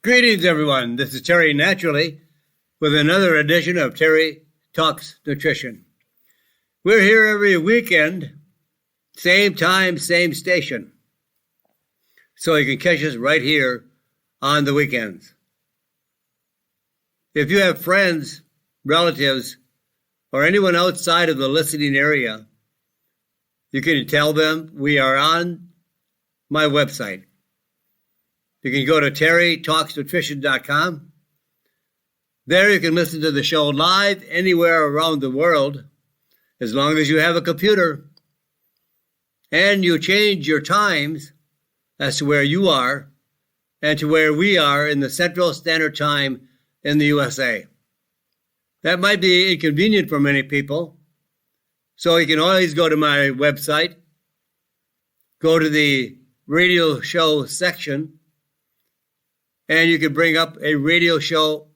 Greetings, everyone. This is Terry Naturally with another edition of Terry Talks Nutrition. We're here every weekend, same time, same station. So you can catch us right here on the weekends. If you have friends, relatives, or anyone outside of the listening area, you can tell them we are on my website. You can go to terrytalksnutrition.com. There you can listen to the show live anywhere around the world, as long as you have a computer. And you change your times as to where you are and to where we are in the Central Standard Time in the USA. That might be inconvenient for many people. So you can always go to my website, go to the radio show section, and you can bring up a radio show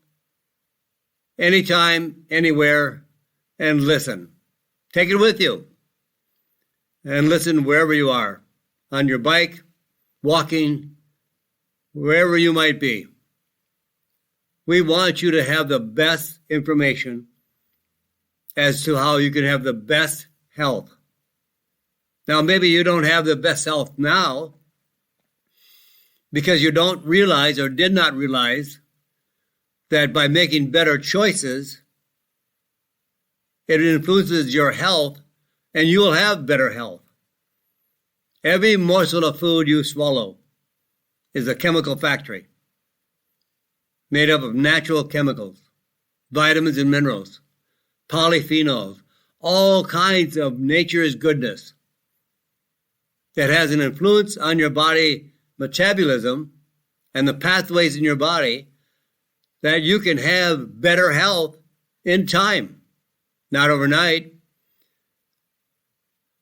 anytime, anywhere, and listen. Take it with you and listen wherever you are, on your bike, walking, wherever you might be. We want you to have the best information as to how you can have the best health. Now, maybe you don't have the best health now because you don't realize or did not realize that by making better choices, it influences your health and you will have better health. Every morsel of food you swallow is a chemical factory made up of natural chemicals, vitamins and minerals, polyphenols, all kinds of nature's goodness that has an influence on your body metabolism and the pathways in your body that you can have better health in time, not overnight.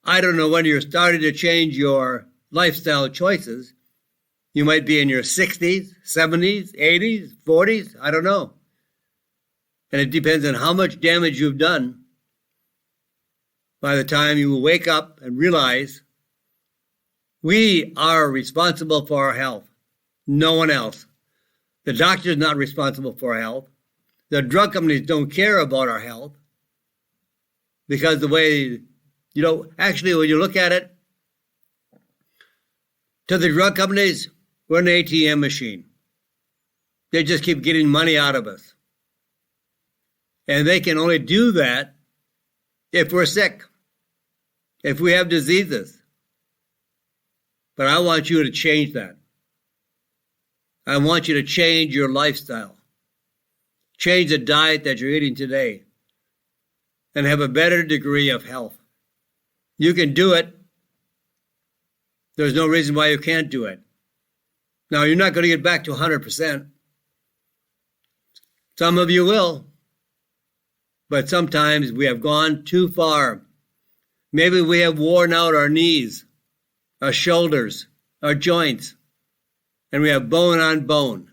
I don't know when you're starting to change your lifestyle choices. You might be in your 60s, 70s, 80s, 40s, I don't know. And it depends on how much damage you've done by the time you wake up and realize we are responsible for our health, no one else. The doctor is not responsible for our health. The drug companies don't care about our health because the way, actually when you look at it, to the drug companies, we're an ATM machine. They just keep getting money out of us. And they can only do that if we're sick, if we have diseases. But I want you to change that. I want you to change your lifestyle. Change the diet that you're eating today and have a better degree of health. You can do it. There's no reason why you can't do it. Now, you're not going to get back to 100%. Some of you will. But sometimes we have gone too far. Maybe we have worn out our knees, our shoulders, our joints, and we have bone on bone.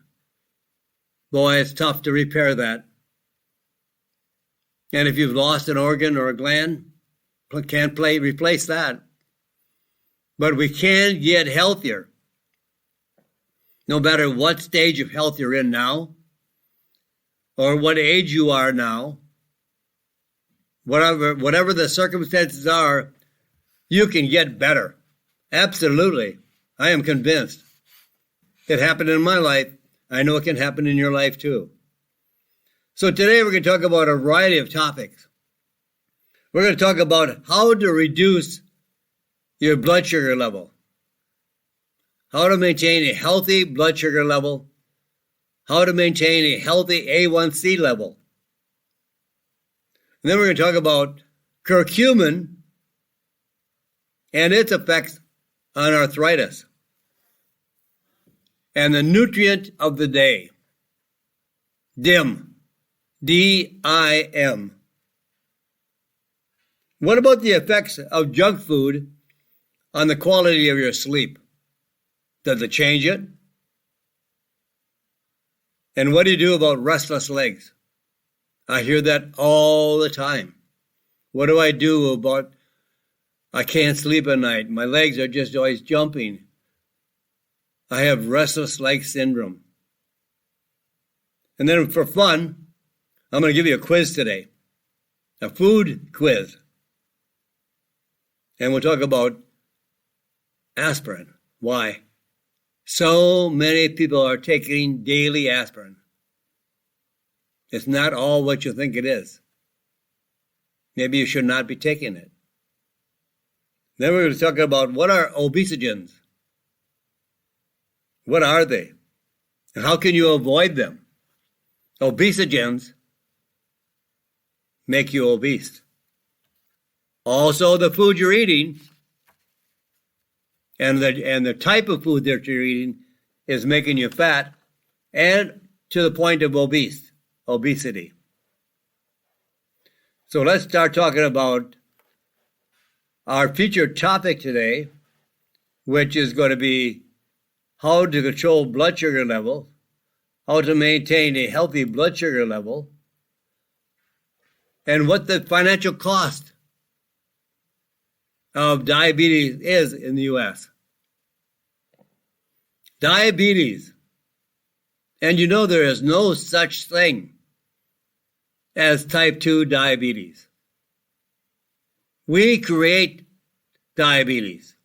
Boy, it's tough to repair that. And if you've lost an organ or a gland, can't replace that. But we can get healthier. No matter what stage of health you're in now, or what age you are now, whatever the circumstances are, you can get better. Absolutely. I am convinced. It happened in my life. I know it can happen in your life too. So today we're going to talk about a variety of topics. We're going to talk about how to reduce your blood sugar level, how to maintain a healthy blood sugar level, how to maintain a healthy A1C level. And then we're going to talk about curcumin and its effects on arthritis. And the nutrient of the day, DIM, D-I-M. What about the effects of junk food on the quality of your sleep? Does it change it? And what do you do about restless legs? I hear that all the time. What do I do about I can't sleep at night? My legs are just always jumping. I have restless leg syndrome. And then for fun, I'm going to give you a quiz today, a food quiz. And we'll talk about aspirin. Why? So many people are taking daily aspirin. It's not all what you think it is. Maybe you should not be taking it. Then we're going to talk about what are obesogens. What are they? And how can you avoid them? Obesogens make you obese. Also, the food you're eating and the type of food that you're eating is making you fat and to the point of obesity. So let's start talking about our featured topic today, which is going to be how to control blood sugar level, how to maintain a healthy blood sugar level, and what the financial cost of diabetes is in the U.S. Diabetes. And you know there is no such thing as type 2 diabetes. We create diabetes.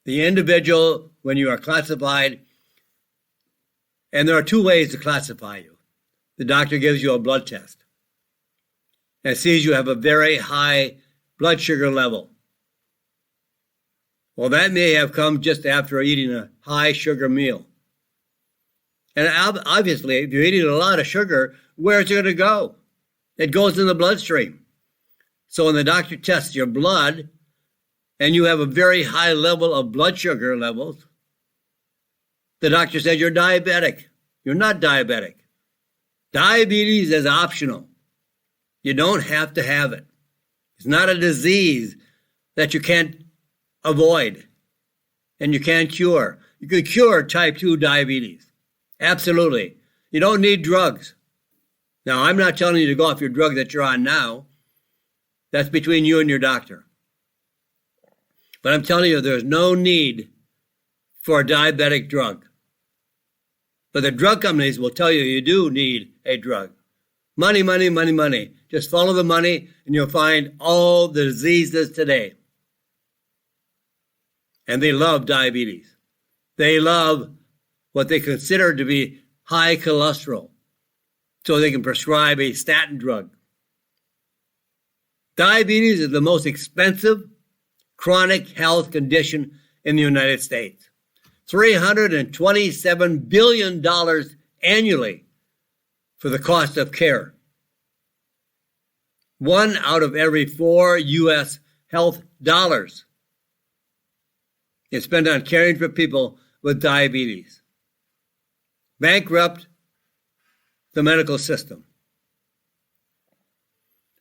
The individual, when you are classified, and there are two ways to classify you. The doctor gives you a blood test and sees you have a very high blood sugar level. Well, that may have come just after eating a high sugar meal. And obviously, if you're eating a lot of sugar, where's it going to go? It goes in the bloodstream. So when the doctor tests your blood and you have a very high level of blood sugar levels, the doctor says you're diabetic. You're not diabetic. Diabetes is optional. You don't have to have it. It's not a disease that you can't avoid and you can't cure. You can cure type 2 diabetes. Absolutely. You don't need drugs. Now, I'm not telling you to go off your drug that you're on now. That's between you and your doctor. But I'm telling you, there's no need for a diabetic drug. But the drug companies will tell you you do need a drug. Money, money, money, money. Just follow the money and you'll find all the diseases today. And they love diabetes. They love what they consider to be high cholesterol. So they can prescribe a statin drug. Diabetes is the most expensive chronic health condition in the United States. $327 billion annually for the cost of care. 1 out of every 4 U.S. health dollars is spent on caring for people with diabetes. Bankrupt the medical system.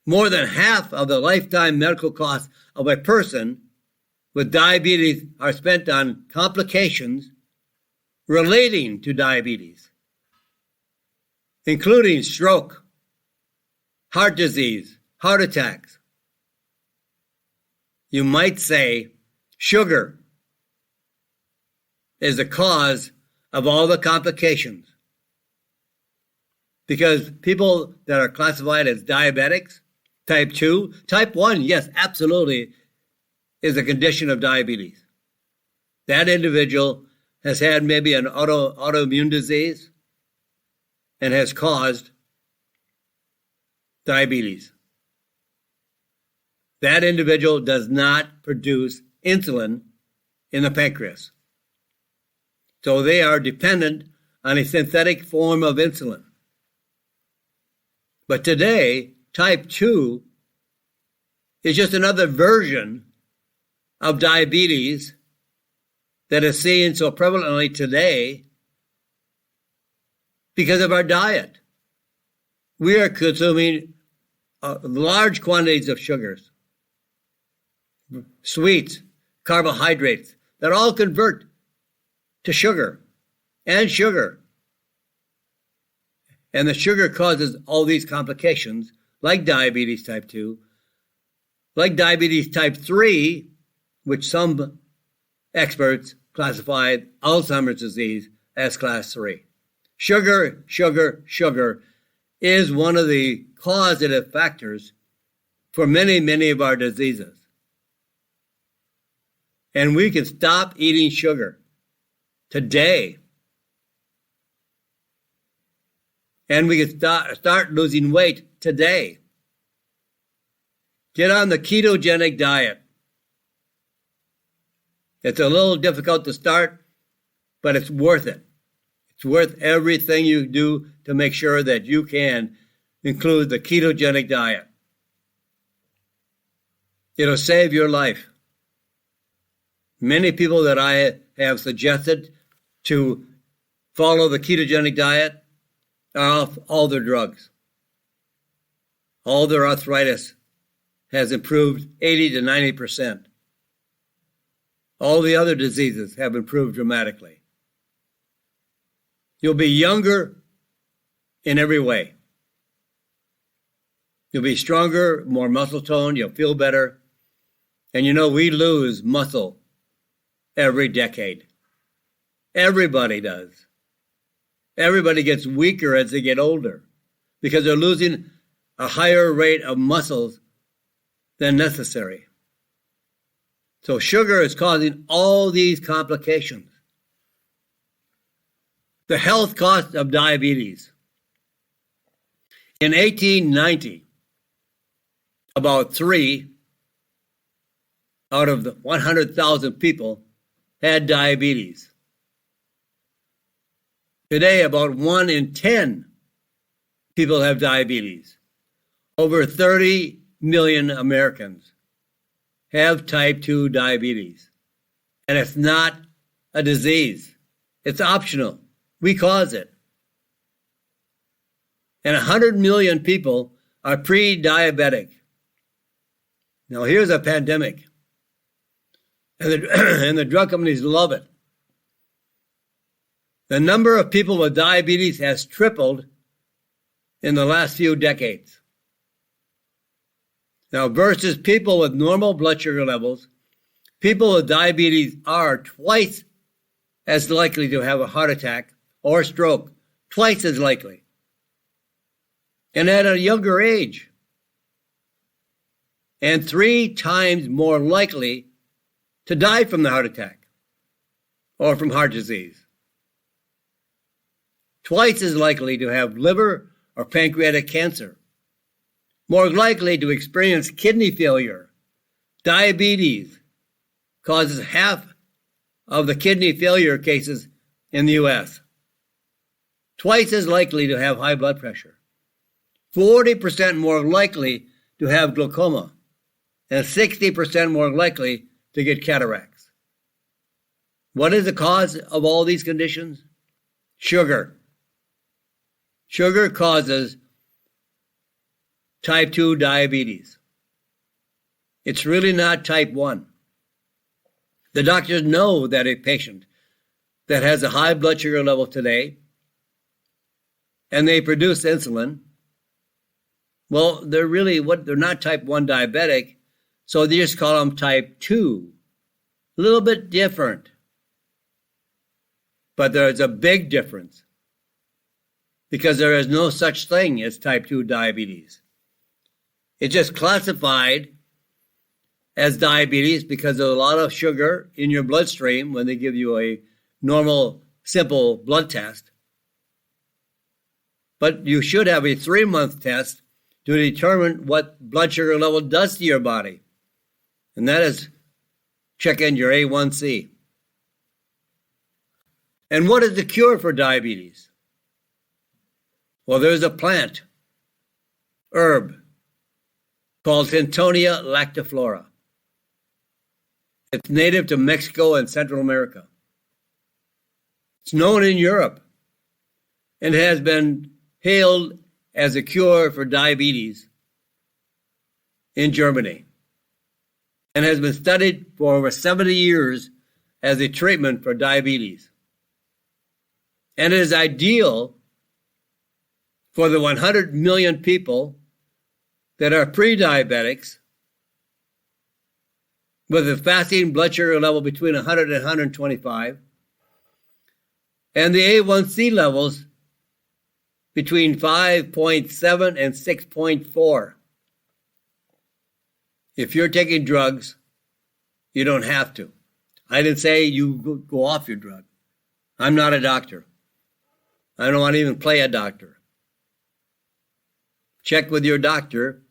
More than half of the lifetime medical costs of a person with diabetes are spent on complications relating to diabetes, including stroke, heart disease, heart attacks. You might say sugar is the cause of all the complications. Because people that are classified as diabetics, type 2, type 1, yes, absolutely, is a condition of diabetes. That individual has had maybe an autoimmune disease and has caused diabetes. That individual does not produce insulin in the pancreas. So they are dependent on a synthetic form of insulin. But today, type 2 is just another version of diabetes that is seen so prevalently today because of our diet. We are consuming large quantities of sugars, sweets, carbohydrates that all convert to sugar and sugar. And the sugar causes all these complications, like diabetes type 2, like diabetes type 3, which some experts classify Alzheimer's disease as class 3. Sugar, sugar, sugar is one of the causative factors for many, many of our diseases. And we can stop eating sugar today. And we can start losing weight today. Get on the ketogenic diet. It's a little difficult to start, but it's worth it. It's worth everything you do to make sure that you can include the ketogenic diet. It'll save your life. Many people that I have suggested to follow the ketogenic diet are off all their drugs. All their arthritis has improved 80 to 90%. All the other diseases have improved dramatically. You'll be younger in every way. You'll be stronger, more muscle tone, you'll feel better. And you know, we lose muscle every decade. Everybody does. Everybody gets weaker as they get older because they're losing a higher rate of muscles than necessary. So sugar is causing all these complications. The health cost of diabetes. In 1890, about 3 out of the 100,000 people had diabetes. Today, about 1 in 10 people have diabetes. Over 30 million Americans have type 2 diabetes. And it's not a disease. It's optional. We cause it. And 100 million people are pre-diabetic. Now here's a pandemic. And the drug companies love it. The number of people with diabetes has tripled in the last few decades. Now, versus people with normal blood sugar levels, people with diabetes are twice as likely to have a heart attack or stroke, twice as likely, and at a younger age, and 3 times more likely to die from the heart attack or from heart disease. Twice as likely to have liver or pancreatic cancer, more likely to experience kidney failure. Diabetes causes half of the kidney failure cases in the U.S. Twice as likely to have high blood pressure. 40% more likely to have glaucoma, and 60% more likely to get cataracts. What is the cause of all these conditions? Sugar. Sugar causes type 2 diabetes. It's really not type 1. The doctors know that a patient that has a high blood sugar level today and they produce insulin, well, they're not type 1 diabetic, so they just call them type 2. A little bit different. But there's a big difference because there is no such thing as type 2 diabetes. It's just classified as diabetes because there's a lot of sugar in your bloodstream when they give you a normal, simple blood test. But you should have a 3-month test to determine what blood sugar level does to your body. And that is check in your A1C. And what is the cure for diabetes? Well, there's a plant, herb, called Hintonia latiflora. It's native to Mexico and Central America. It's known in Europe and has been hailed as a cure for diabetes in Germany and has been studied for over 70 years as a treatment for diabetes. And it is ideal for the 100 million people that are pre-diabetics with a fasting blood sugar level between 100 and 125, and the A1C levels between 5.7 and 6.4. If you're taking drugs, you don't have to. I didn't say you go off your drug. I'm not a doctor. I don't want to even play a doctor. Check with your doctor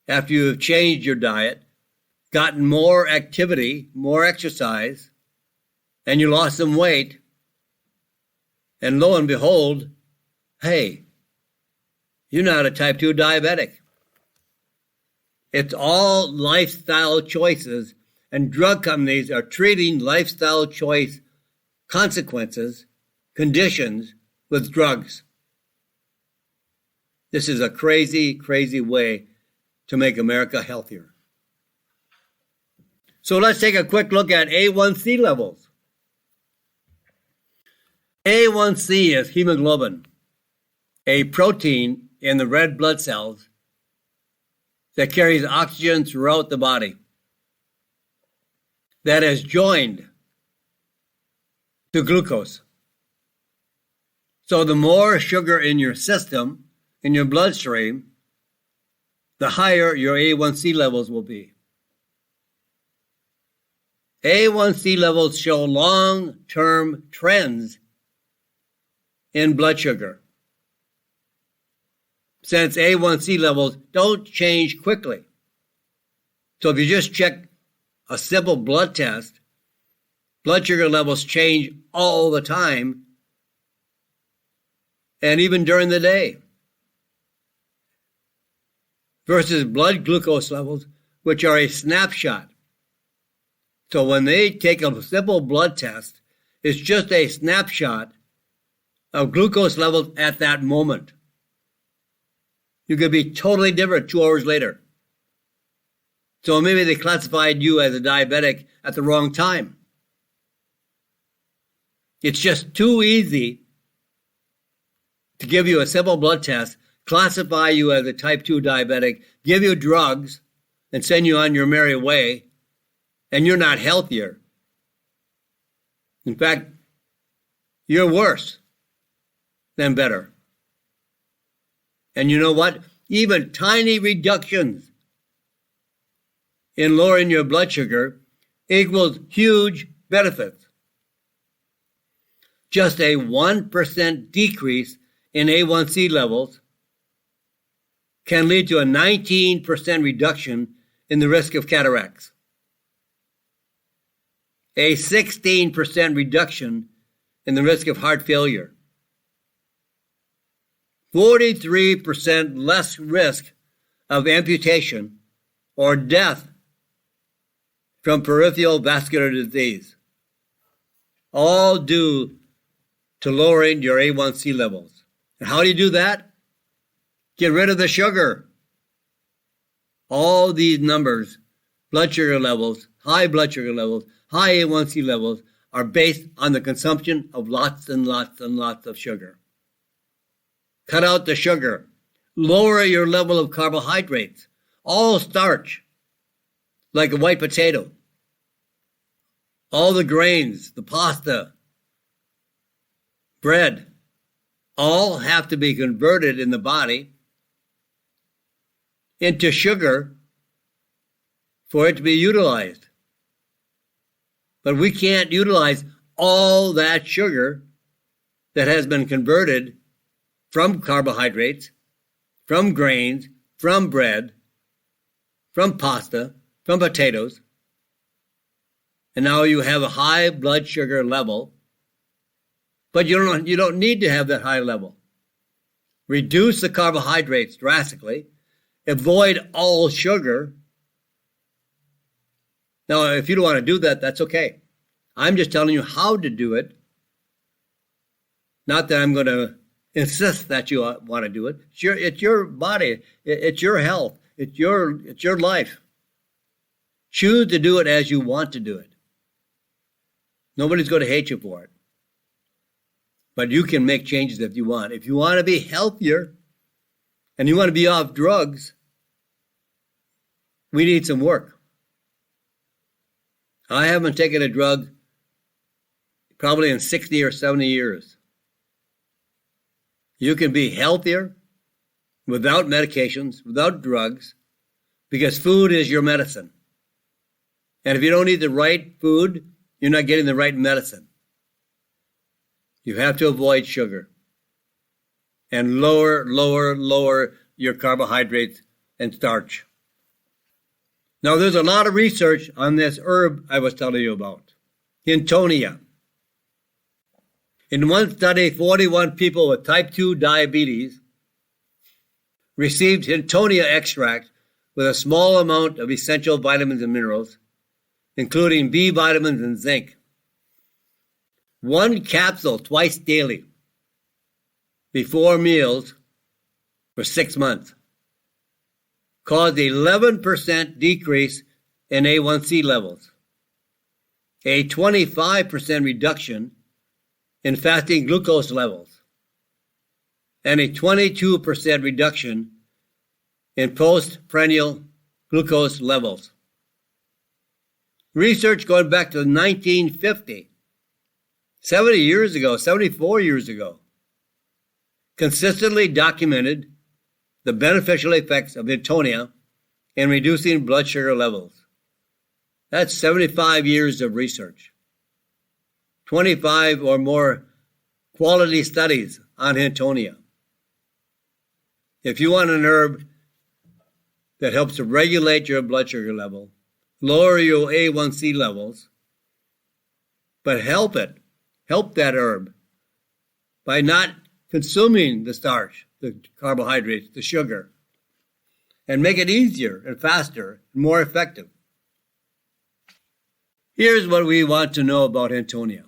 after you have changed your diet, gotten more activity, more exercise, and you lost some weight, and lo and behold, hey, you're not a type 2 diabetic. It's all lifestyle choices, and drug companies are treating lifestyle choice consequences, conditions with drugs. This is a crazy, crazy way to make America healthier. So let's take a quick look at A1C levels. A1C is hemoglobin, a protein in the red blood cells that carries oxygen throughout the body, that is joined to glucose. So the more sugar in your system, in your bloodstream, the higher your A1C levels will be. A1C levels show long-term trends in blood sugar, since A1C levels don't change quickly. So if you just check a simple blood test, blood sugar levels change all the time, and even during the day, versus blood glucose levels, which are a snapshot. So when they take a simple blood test, it's just a snapshot of glucose levels at that moment. You could be totally different 2 hours later. So maybe they classified you as a diabetic at the wrong time. It's just too easy to give you a simple blood test, classify you as a type 2 diabetic, give you drugs, and send you on your merry way, and you're not healthier. In fact, you're worse than better. And you know what? Even tiny reductions in lowering your blood sugar equals huge benefits. Just a 1% decrease in A1C levels can lead to a 19% reduction in the risk of cataracts, a 16% reduction in the risk of heart failure, 43% less risk of amputation or death from peripheral vascular disease, all due to lowering your A1C levels. And how do you do that? Get rid of the sugar. All these numbers, blood sugar levels, high blood sugar levels, high A1C levels, are based on the consumption of lots and lots and lots of sugar. Cut out the sugar. Lower your level of carbohydrates. All starch, like a white potato. All the grains, the pasta, bread, all have to be converted in the body into sugar for it to be utilized. But we can't utilize all that sugar that has been converted from carbohydrates, from grains, from bread, from pasta, from potatoes. And now you have a high blood sugar level, but you don't need to have that high level. Reduce the carbohydrates drastically. Avoid all sugar. Now, if you don't want to do that, that's okay. I'm just telling you how to do it. Not that I'm going to insist that you want to do it. It's your body. It's your health. It's your life. Choose to do it as you want to do it. Nobody's going to hate you for it. But you can make changes if you want. If you want to be healthier and you want to be off drugs, we need some work. I haven't taken a drug probably in 60 or 70 years. You can be healthier without medications, without drugs, because food is your medicine. And if you don't eat the right food, you're not getting the right medicine. You have to avoid sugar and lower your carbohydrates and starch. Now, there's a lot of research on this herb I was telling you about, Hintonia. In one study, 41 people with type 2 diabetes received Hintonia extract with a small amount of essential vitamins and minerals, including B vitamins and zinc. One capsule twice daily before meals for 6 months caused 11% decrease in A1C levels, a 25% reduction in fasting glucose levels, and a 22% reduction in postprandial glucose levels. Research going back to 1950, 70 years ago, 74 years ago, consistently documented the beneficial effects of Hintonia in reducing blood sugar levels. That's 75 years of research. 25 or more quality studies on Hintonia. If you want an herb that helps to regulate your blood sugar level, lower your A1C levels, but help that herb by not consuming the starch, the carbohydrates, the sugar, and make it easier and faster and more effective. Here's what we want to know about Hintonia.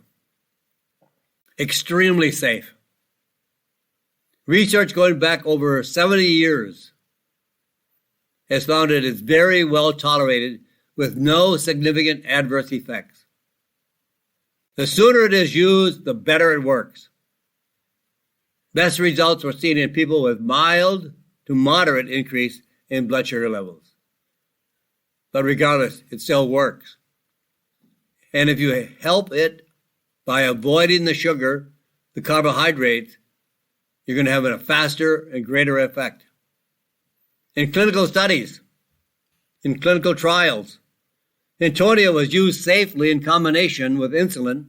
Extremely safe. Research going back over 70 years has found it is very well tolerated with no significant adverse effects. The sooner it is used, the better it works. Best results were seen in people with mild to moderate increase in blood sugar levels. But regardless, it still works. And if you help it by avoiding the sugar, the carbohydrates, you're going to have a faster and greater effect. In clinical studies, in clinical trials, Hintonia was used safely in combination with insulin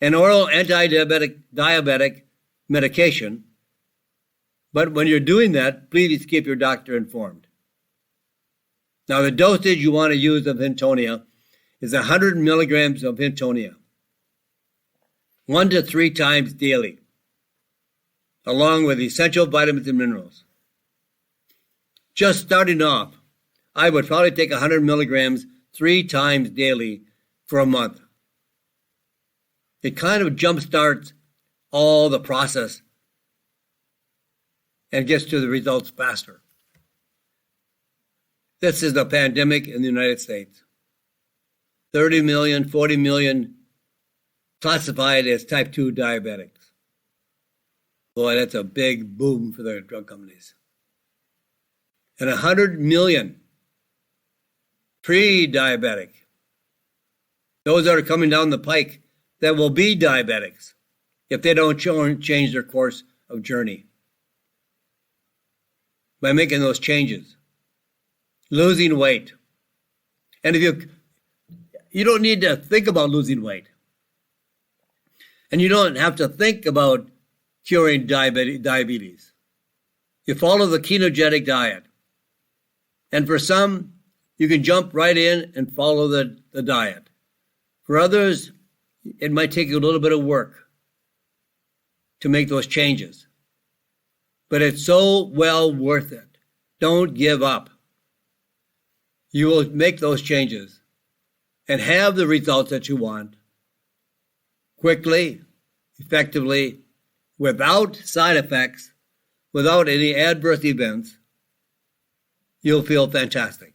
and oral anti-diabetic medication. But when you're doing that, please keep your doctor informed. Now, the dosage you want to use of Hintonia is 100 milligrams of Hintonia, 1 to 3 times daily, along with essential vitamins and minerals. Just starting off, I would probably take 100 milligrams 3 times daily for a month. It kind of jumpstarts all the process and gets to the results faster. This is a pandemic in the United States. 30 million, 40 million classified as type 2 diabetics. Boy, that's a big boom for the drug companies. And 100 million pre-diabetic. Those that are coming down the pike that will be diabetics if they don't change their course of journey. By making those changes. Losing weight. And if you don't need to think about losing weight. And you don't have to think about curing diabetes. You follow the ketogenic diet. And for some, you can jump right in and follow the diet. For others, it might take you a little bit of work to make those changes. But it's so well worth it. Don't give up. You will make those changes and have the results that you want quickly, effectively, without side effects, without any adverse events. You'll feel fantastic.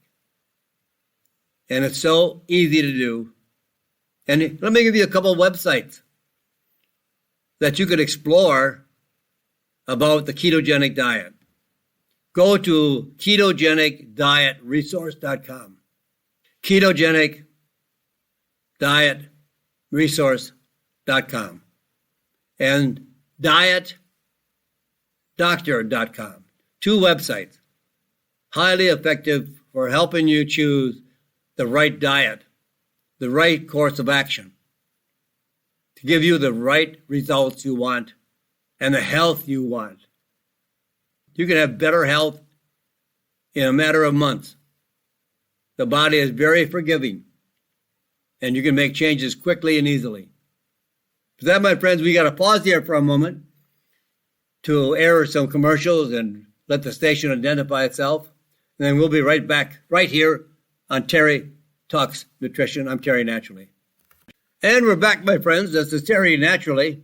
And it's so easy to do. And let me give you a couple of websites that you could explore about the ketogenic diet. Go to ketogenicdietresource.com. Ketogenicdietresource.com. And diet doctor.com. 2 websites, highly effective for helping you choose the right diet, the right course of action, to give you the right results you want and the health you want. You can have better health in a matter of months. The body is very forgiving, and you can make changes quickly and easily. For that, my friends, we got to pause here for a moment to air some commercials and let the station identify itself. And then we'll be right back, right here on Terry Talks Nutrition. I'm Terry Naturally. And we're back, my friends. This is Terry Naturally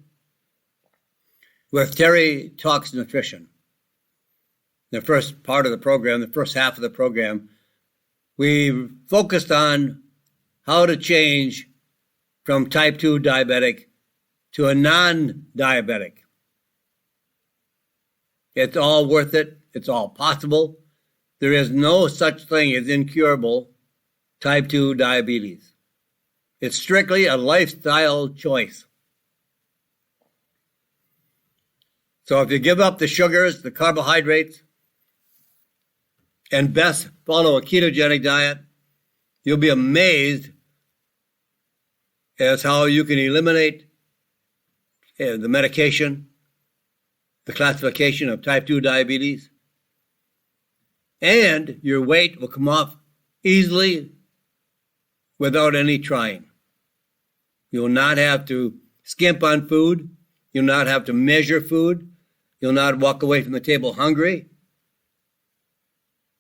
with Terry Talks Nutrition. The first part of the program, the first half of the program, we focused on how to change from type 2 diabetic to a non-diabetic. It's all worth it. It's all possible. There is no such thing as incurable type 2 diabetes. It's strictly a lifestyle choice. So if you give up the sugars, the carbohydrates, and best follow a ketogenic diet, you'll be amazed as how you can eliminate the medication, the classification of type 2 diabetes, and your weight will come off easily without any trying. You'll not have to skimp on food. You'll not have to measure food. You'll not walk away from the table hungry.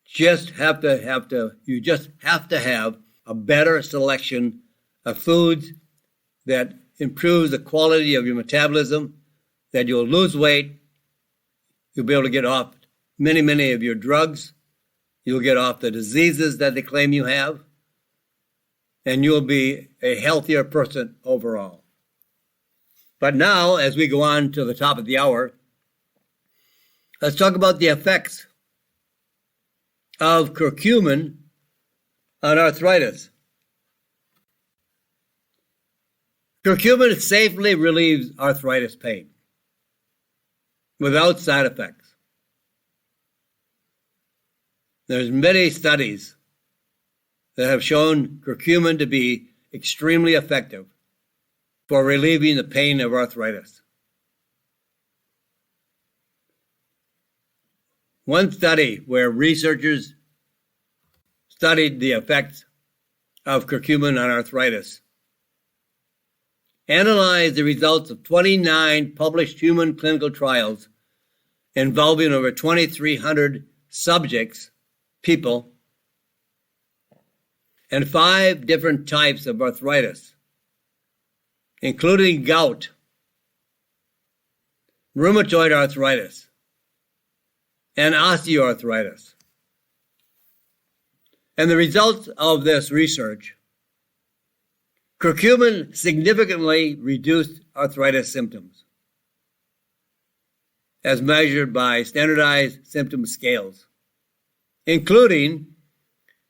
You just have to have a better selection of foods that improves the quality of your metabolism, that you'll lose weight. You'll be able to get off many of your drugs. You'll get off the diseases that they claim you have. And you'll be a healthier person overall. But now, as we go on to the top of the hour, let's talk about the effects of curcumin on arthritis. Curcumin safely relieves arthritis pain without side effects. There's many studies that have shown curcumin to be extremely effective for relieving the pain of arthritis. One study where researchers studied the effects of curcumin on arthritis analyzed the results of 29 published human clinical trials involving over 2,300 subjects, people, and 5 different types of arthritis, including gout, rheumatoid arthritis, and osteoarthritis. And the results of this research, curcumin significantly reduced arthritis symptoms as measured by standardized symptom scales, including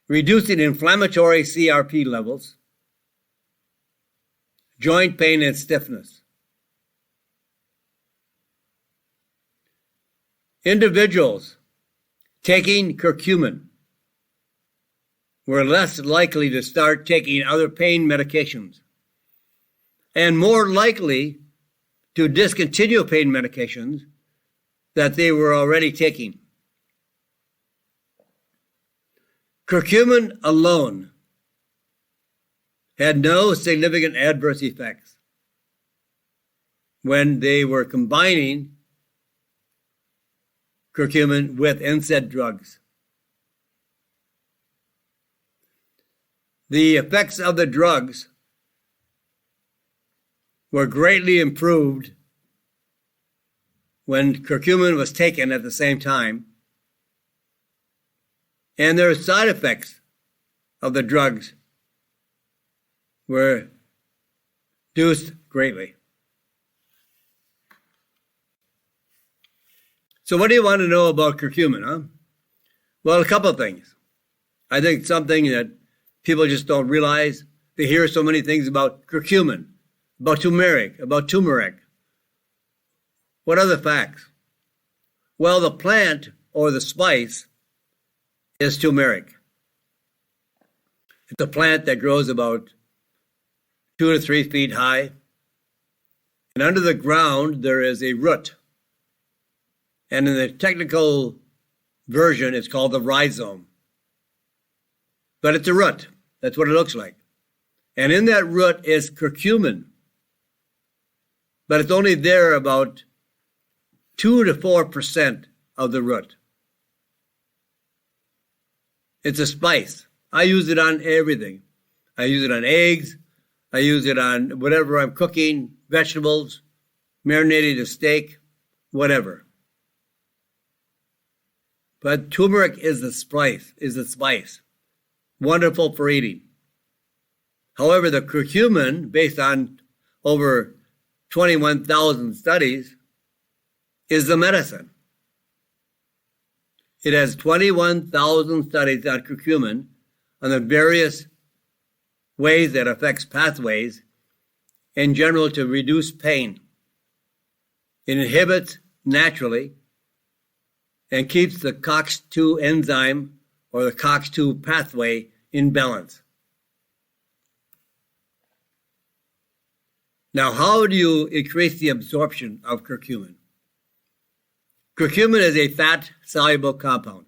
reducing inflammatory CRP levels, joint pain and stiffness. Individuals taking curcumin were less likely to start taking other pain medications and more likely to discontinue pain medications that they were already taking. Curcumin alone had no significant adverse effects when they were combining curcumin with NSAID drugs. The effects of the drugs were greatly improved when curcumin was taken at the same time, and their side effects of the drugs were reduced greatly. So what do you want to know about curcumin, huh? Well, a couple of things. I think something that people just don't realize. They hear so many things about curcumin, about turmeric, about turmeric. What are the facts? Well, the plant or the spice is turmeric. It's a plant that grows about 2 to 3 feet high. And under the ground, there is a root. And in the technical version, it's called the rhizome. But it's a root. That's what it looks like. And in that root is curcumin. But it's only there about 2 to 4% of the root. It's a spice. I use it on everything. I use it on eggs. I use it on whatever I'm cooking, vegetables, marinating a steak, whatever. But turmeric is the spice. Wonderful for eating. However, the curcumin, based on over 21,000 studies, is the medicine. It has 21,000 studies on curcumin on the various ways that affects pathways in general to reduce pain. It inhibits naturally and keeps the COX-2 enzyme or the COX-2 pathway in balance. Now, how do you increase the absorption of curcumin? Curcumin is a fat-soluble compound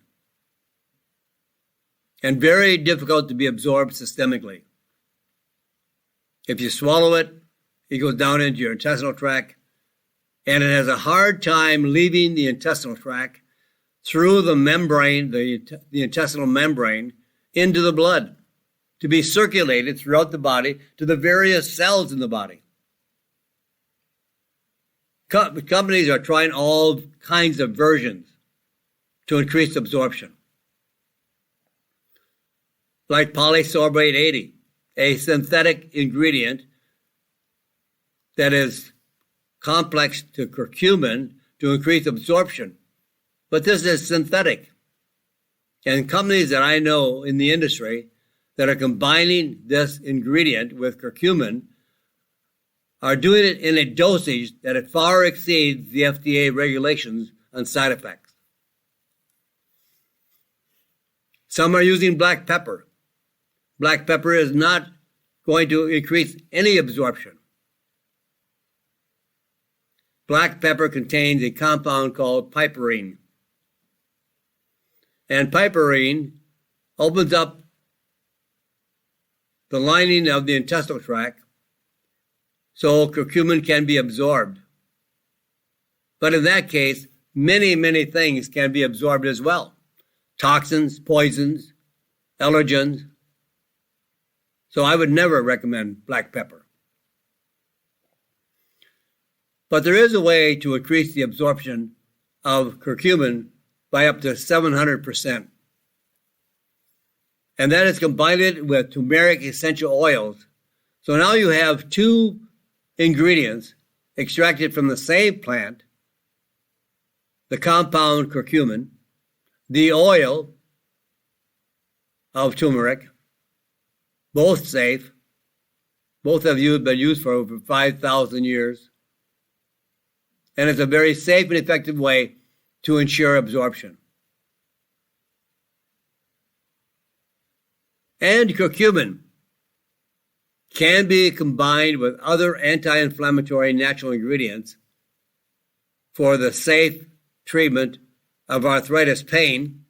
and very difficult to be absorbed systemically. If you swallow it, it goes down into your intestinal tract, and it has a hard time leaving the intestinal tract through the membrane, the intestinal membrane, into the blood to be circulated throughout the body to the various cells in the body. Companies are trying all kinds of versions to increase absorption. Like polysorbate 80, a synthetic ingredient that is complex to curcumin to increase absorption. But this is synthetic. And companies that I know in the industry that are combining this ingredient with curcumin are doing it in a dosage that it far exceeds the FDA regulations on side effects. Some are using black pepper. Black pepper is not going to increase any absorption. Black pepper contains a compound called piperine. And piperine opens up the lining of the intestinal tract so curcumin can be absorbed. But in that case, many, many things can be absorbed as well. Toxins, poisons, allergens. So I would never recommend black pepper. But there is a way to increase the absorption of curcumin by up to 700%. And that is combined with turmeric essential oils. So now you have two ingredients extracted from the same plant, the compound curcumin, the oil of turmeric, both safe, both have been used for over 5,000 years, and it's a very safe and effective way to ensure absorption. And curcumin can be combined with other anti-inflammatory natural ingredients for the safe treatment of arthritis pain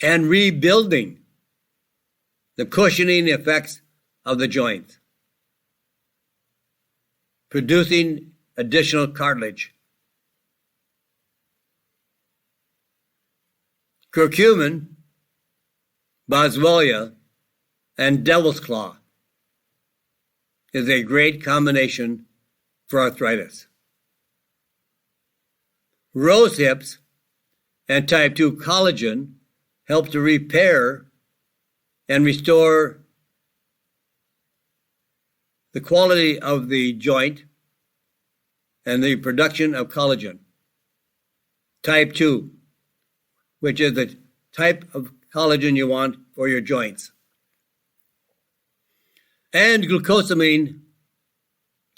and rebuilding the cushioning effects of the joints, producing additional cartilage. Curcumin, boswellia, and devil's claw is a great combination for arthritis. Rose hips and type 2 collagen help to repair and restore the quality of the joint and the production of collagen. Type 2, which is the type of collagen you want for your joints. And glucosamine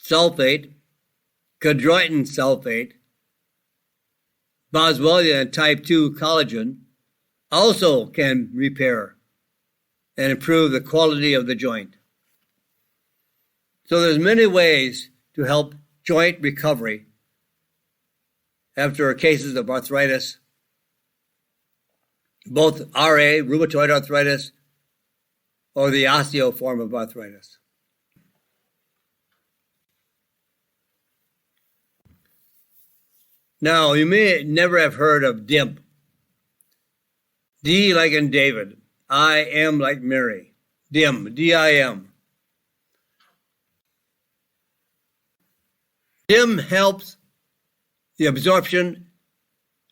sulfate, chondroitin sulfate, boswellia and type 2 collagen also can repair and improve the quality of the joint. So there's many ways to help joint recovery after cases of arthritis, both RA, rheumatoid arthritis, or the osteo form of arthritis. Now, you may never have heard of DIM. D like in David. I am like Mary. DIM, D-I-M. DIM helps the absorption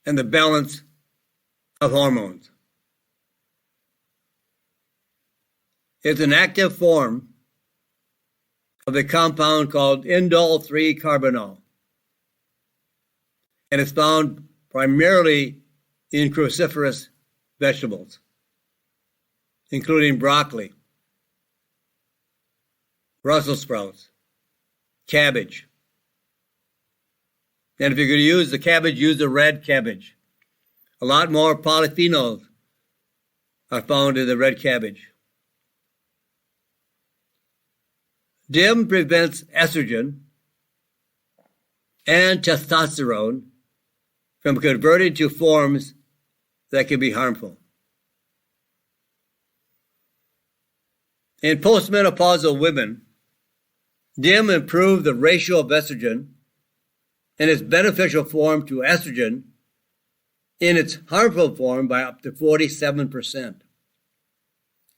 and the balance of hormones. It's an active form of a compound called indole 3-carbinol. And it's found primarily in cruciferous vegetables, including broccoli, Brussels sprouts, cabbage. And if you're going to use the cabbage, use the red cabbage. A lot more polyphenols are found in the red cabbage. DIM prevents estrogen and testosterone from converting to forms that can be harmful. In postmenopausal women, DIM improves the ratio of estrogen and its beneficial form to estrogen in its harmful form by up to 47%.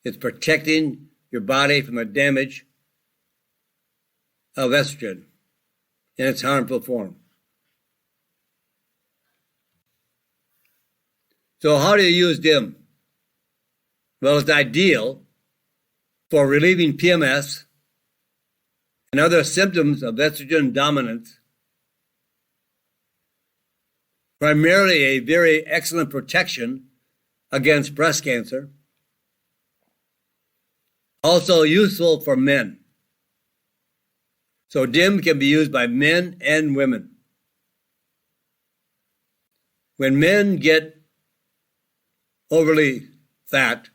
It's protecting your body from the damage of estrogen in its harmful form. So how do you use DIM? Well, it's ideal for relieving PMS and other symptoms of estrogen dominance. Primarily a very excellent protection against breast cancer. Also useful for men. So DIM can be used by men and women. When men get overly fat,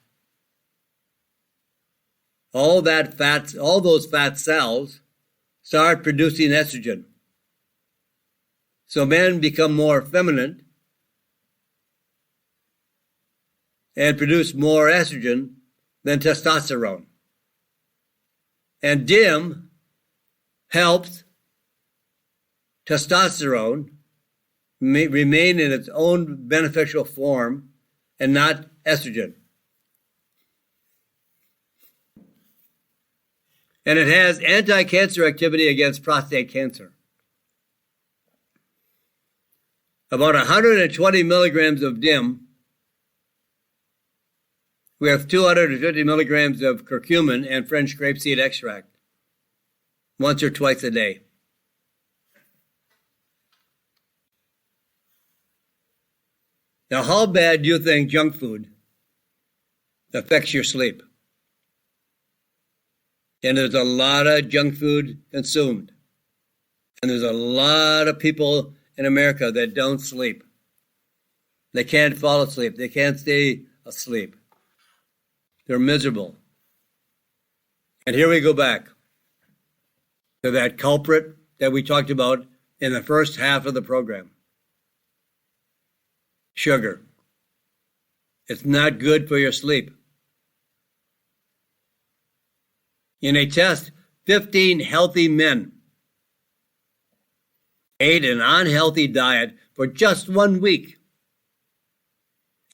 all those fat cells start producing estrogen. So men become more feminine and produce more estrogen than testosterone. And DIM helps testosterone remain in its own beneficial form and not estrogen. And it has anti-cancer activity against prostate cancer. About 120 milligrams of DIM with 250 milligrams of curcumin and French grapeseed extract, once or twice a day. Now, how bad do you think junk food affects your sleep? And there's a lot of junk food consumed. And there's a lot of people in America that don't sleep. They can't fall asleep. They can't stay asleep. They're miserable. And here we go back to that culprit that we talked about in the first half of the program. Sugar. It's not good for your sleep. In a test, 15 healthy men ate an unhealthy diet for just 1 week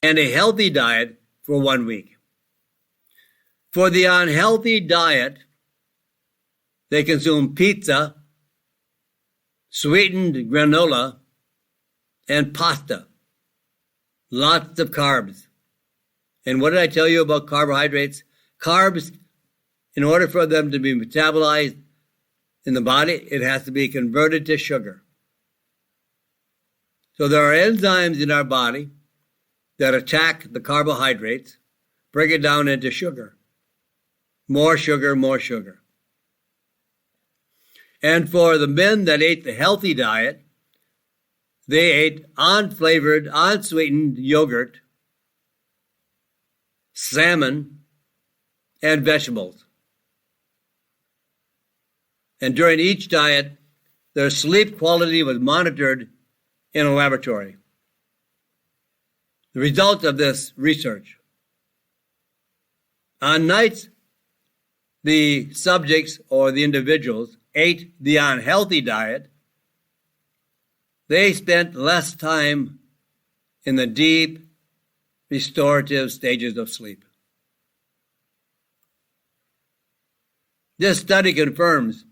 and a healthy diet for 1 week. For the unhealthy diet, they consumed pizza, sweetened granola, and pasta. Lots of carbs. And what did I tell you about carbohydrates? Carbs, in order for them to be metabolized in the body, it has to be converted to sugar. So there are enzymes in our body that attack the carbohydrates, break it down into sugar. More sugar, more sugar. And for the men that ate the healthy diet, they ate unflavored, unsweetened yogurt, salmon, and vegetables. And during each diet, their sleep quality was monitored in a laboratory. The result of this research: on nights the subjects or the individuals ate the unhealthy diet, they spent less time in the deep, restorative stages of sleep. This study confirms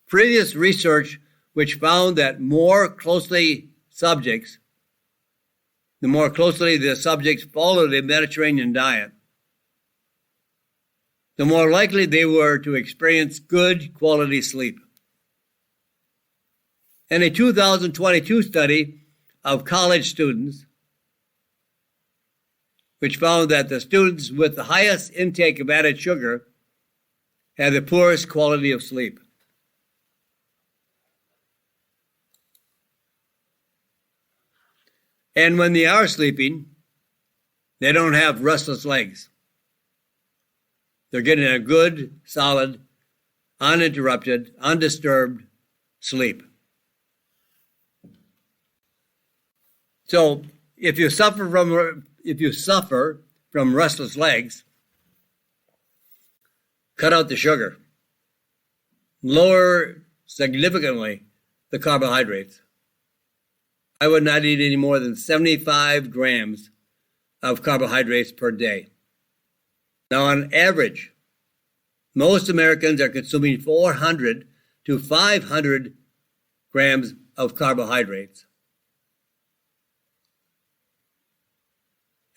previous research which found that the more closely the subjects followed the Mediterranean diet, the more likely they were to experience good quality sleep. In a 2022 study of college students, which found that the students with the highest intake of added sugar had the poorest quality of sleep. And when they are sleeping, they don't have restless legs. They're getting a good, solid, uninterrupted, undisturbed sleep. So if you suffer from restless legs, cut out the sugar. Lower significantly the carbohydrates. I would not eat any more than 75 grams of carbohydrates per day. Now, on average, most Americans are consuming 400 to 500 grams of carbohydrates.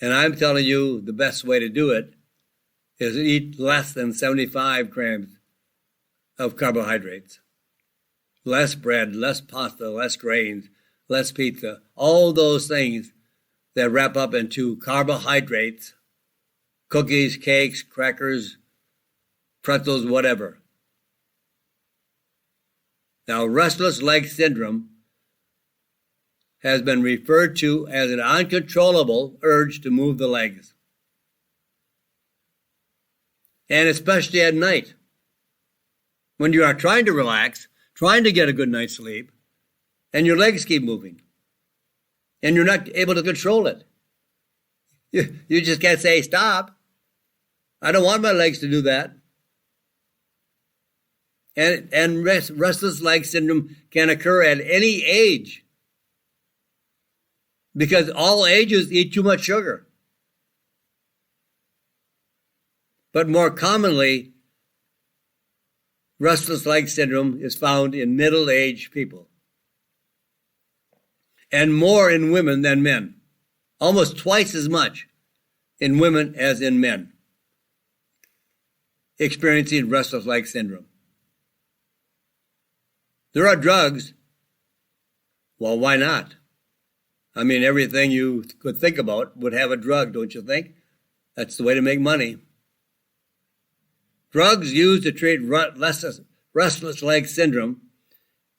And I'm telling you the best way to do it is to eat less than 75 grams of carbohydrates. Less bread, less pasta, less grains, less pizza, all those things that wrap up into carbohydrates, cookies, cakes, crackers, pretzels, whatever. Now, restless leg syndrome has been referred to as an uncontrollable urge to move the legs. And especially at night, when you are trying to relax, trying to get a good night's sleep, and your legs keep moving, and you're not able to control it. You just can't say, stop. I don't want my legs to do that. And restless leg syndrome can occur at any age because all ages eat too much sugar. But more commonly, restless leg syndrome is found in middle-aged people, and more in women than men, almost twice as much in women as in men experiencing restless leg syndrome. There are drugs. Well, why not? I mean, everything you could think about would have a drug, don't you think? That's the way to make money. Drugs used to treat restless leg syndrome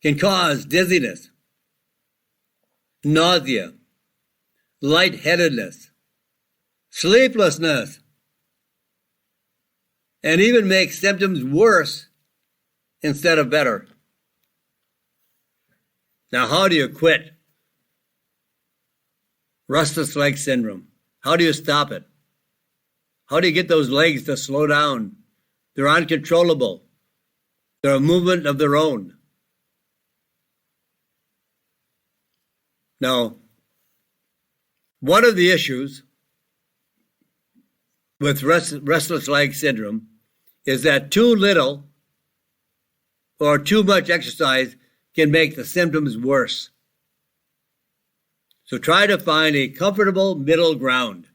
can cause dizziness, nausea, lightheadedness, sleeplessness, and even make symptoms worse instead of better. Now, how do you quit restless leg syndrome? How do you stop it? How do you get those legs to slow down? They're uncontrollable. They're a movement of their own. Now, one of the issues with restless leg syndrome is that too little or too much exercise can make the symptoms worse. So try to find a comfortable middle ground.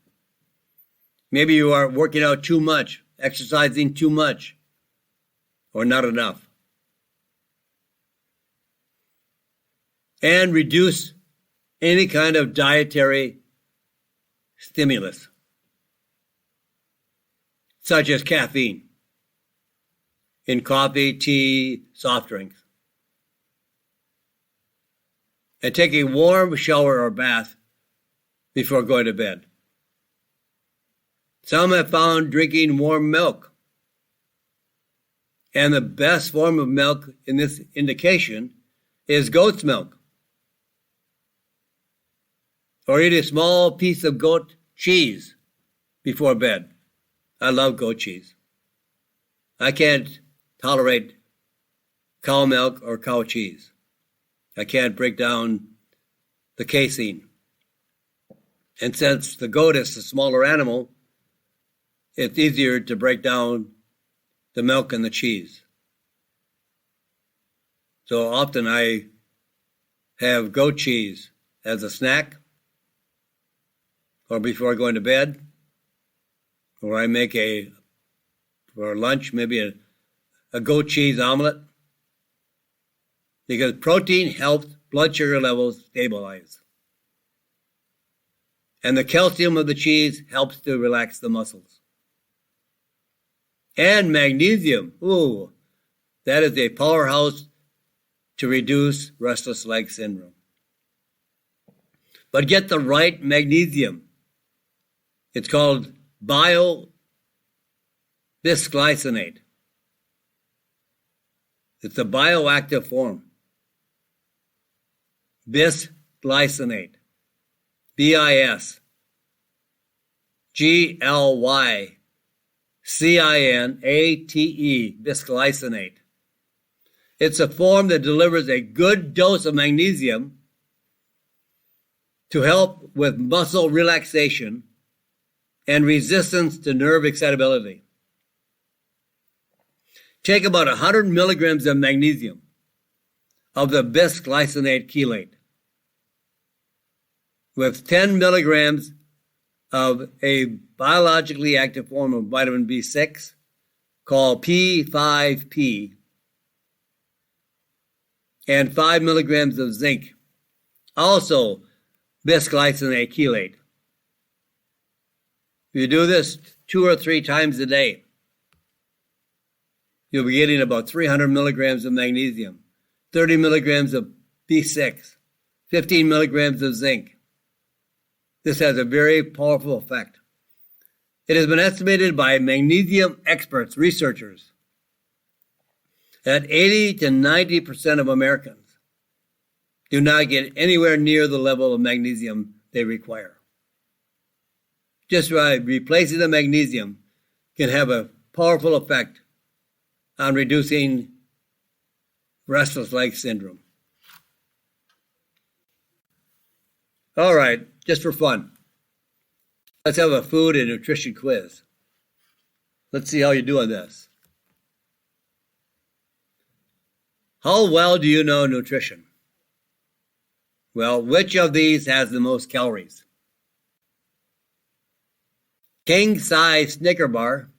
Maybe you are working out too much, exercising too much, or not enough. And reduce any kind of dietary stimulus, such as caffeine in coffee, tea, soft drinks. and take a warm shower or bath before going to bed. Some have found drinking warm milk. And the best form of milk in this indication is goat's milk. Or eat a small piece of goat cheese before bed. I love goat cheese. I can't tolerate cow milk or cow cheese. I can't break down the casein. And since the goat is a smaller animal, it's easier to break down the milk and the cheese. So often I have goat cheese as a snack or before going to bed, or I make for lunch, maybe a goat cheese omelet, because protein helps blood sugar levels stabilize. And the calcium of the cheese helps to relax the muscles. And magnesium, that is a powerhouse to reduce restless leg syndrome. But get the right magnesium. It's called bisglycinate. It's a bioactive form. Bisglycinate. bisglycinate. Bisglycinate. It's a form that delivers a good dose of magnesium to help with muscle relaxation and resistance to nerve excitability. Take about 100 milligrams of magnesium of the bisglycinate chelate with 10 milligrams of a biologically active form of vitamin B6 called P5P and 5 milligrams of zinc, also bisglycinate chelate. If you do this 2 or 3 times a day, you'll be getting about 300 milligrams of magnesium, 30 milligrams of B6, 15 milligrams of zinc. This has a very powerful effect. It has been estimated by magnesium experts, researchers, that 80 to 90% of Americans do not get anywhere near the level of magnesium they require. Just replacing the magnesium can have a powerful effect on reducing restless leg syndrome. All right, just for fun, let's have a food and nutrition quiz. Let's see how you do on this. How well do you know nutrition? Well, which of these has the most calories? King size Snicker bar,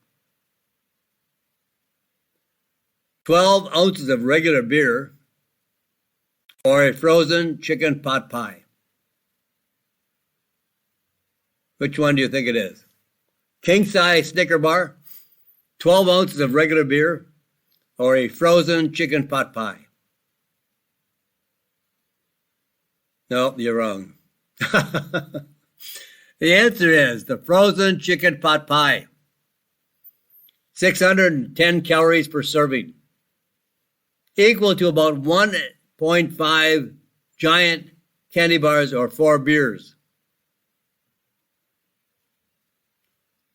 12 ounces of regular beer, or a frozen chicken pot pie? Which one do you think it is? King size Snicker bar, 12 ounces of regular beer, or a frozen chicken pot pie? No, you're wrong. The answer is the frozen chicken pot pie. 610 calories per serving, equal to about 1.5 giant candy bars or 4 beers.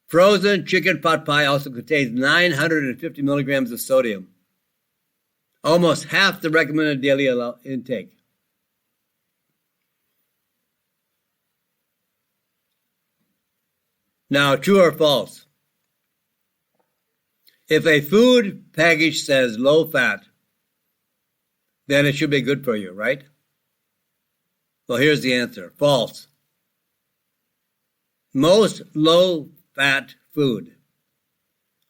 Frozen chicken pot pie also contains 950 milligrams of sodium, almost half the recommended daily intake. Now, true or false? If a food package says low fat, then it should be good for you, right? Well, here's the answer. False. Most low-fat food,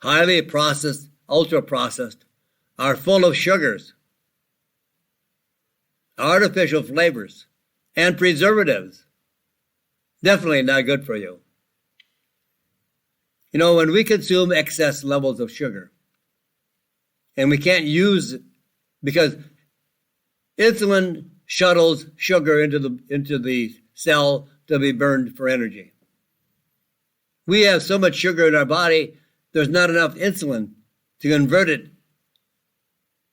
highly processed, ultra-processed, are full of sugars, artificial flavors, and preservatives. Definitely not good for you. You know, when we consume excess levels of sugar, and we can't use it because insulin shuttles sugar into the cell to be burned for energy. We have so much sugar in our body, there's not enough insulin to convert it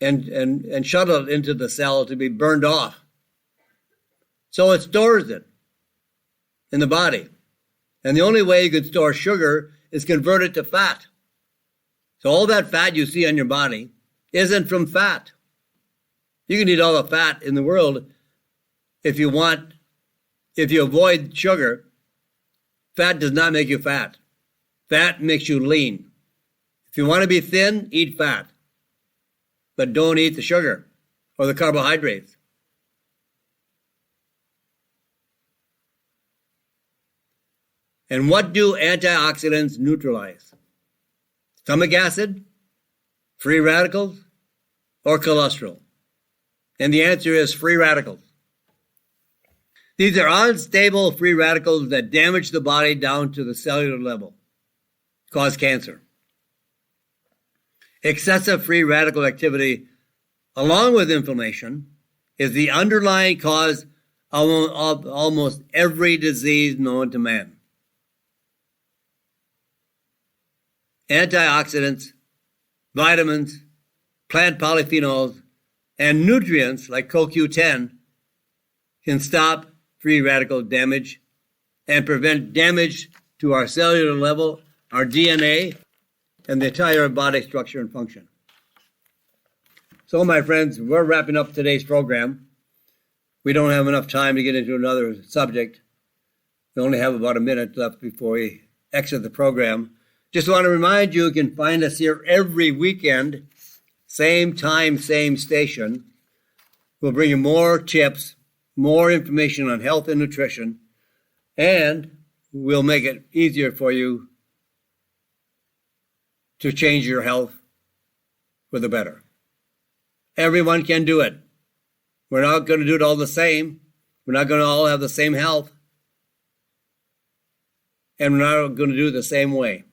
and shuttle it into the cell to be burned off. So it stores it in the body. And the only way you can store sugar is convert it to fat. So all that fat you see on your body isn't from fat. You can eat all the fat in the world if you want. If you avoid sugar, fat does not make you fat. Fat makes you lean. If you want to be thin, eat fat. But don't eat the sugar or the carbohydrates. And what do antioxidants neutralize? Stomach acid, free radicals, or cholesterol? And the answer is free radicals. These are unstable free radicals that damage the body down to the cellular level, cause cancer. Excessive free radical activity, along with inflammation, is the underlying cause of almost every disease known to man. Antioxidants, vitamins, plant polyphenols, and nutrients like CoQ10 can stop free radical damage and prevent damage to our cellular level, our DNA, and the entire body structure and function. So, my friends, we're wrapping up today's program. We don't have enough time to get into another subject. We only have about a minute left before we exit the program. Just want to remind you, you can find us here every weekend, same time, same station. We'll bring you more tips, more information on health and nutrition, and we'll make it easier for you to change your health for the better. Everyone can do it. We're not going to do it all the same. We're not going to all have the same health. And we're not going to do it the same way.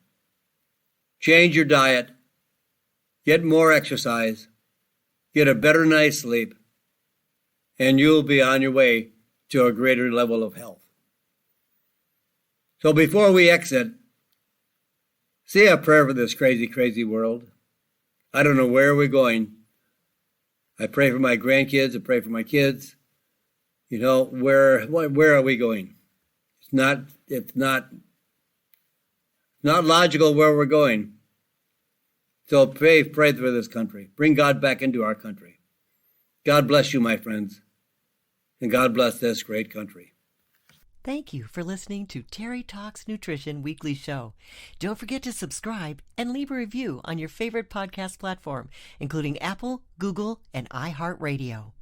Change your diet, get more exercise, get a better night's sleep, and you'll be on your way to a greater level of health. So before we exit, say a prayer for this crazy, crazy world. I don't know where we're going. I pray for my grandkids. I pray for my kids. You know, where are we going? It's not logical where we're going. So pray for this country. Bring God back into our country. God bless you, my friends. And God bless this great country. Thank you for listening to Terry Talks Nutrition Weekly Show. Don't forget to subscribe and leave a review on your favorite podcast platform, including Apple, Google, and iHeartRadio.